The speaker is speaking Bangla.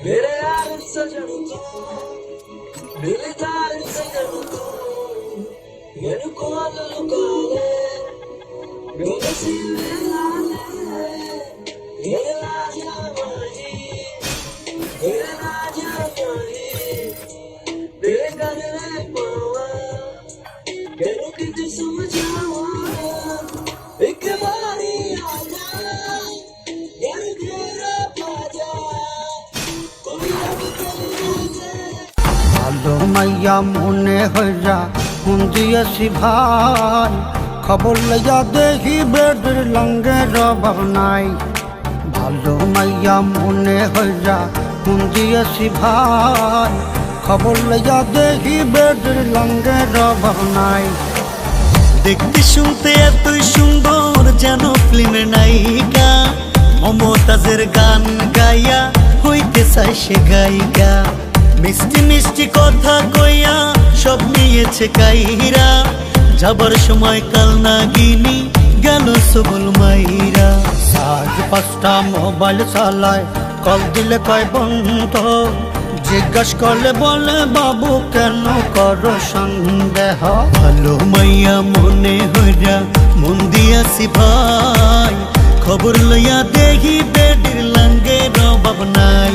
मेरे यार सजन को मेरे तार सजन को मेरे को लुकाले मेरे सीने लाले मेरे राजा माही मेरे राजा माही मेरे गले पावा कहूँ कितने समझावा एक बारी आजा यार तेरा पाजा ভালো মাইয়া মনে হইয়া মন দিয়েছি ভাই, খবর লইয়া দেখি বেডের লঙ্গের অভাব নাই। ভালো মাইয়া মনে হইয়া মন দিয়েছি ভাই, খবর লইয়া দেখি বেডের লঙ্গের অভাব নাই। দেখতে শুনতে এতই সুন্দর যেন ফিল্মের নায়িকা, মমতাজের গান গাইয়া হইতে চায় সে গায়িকা। মিষ্টি মিষ্টি কথা কইয়া সব নিয়েছে কাইরা, যাবার সময় কাল নাগিনী গেল সবল মাইরা। আজ 5টা মোবাইল চালায়, কল দিলে কয় বন্ধ, জিজ্ঞাস করলে বলে বাবু কেন করো সন্দেহ। ভালো মাইয়া মনে হইরা মন দিয়াছি ভাই, খবর লইয়া দেখি বেডির লঙ্গের অভাব নাই।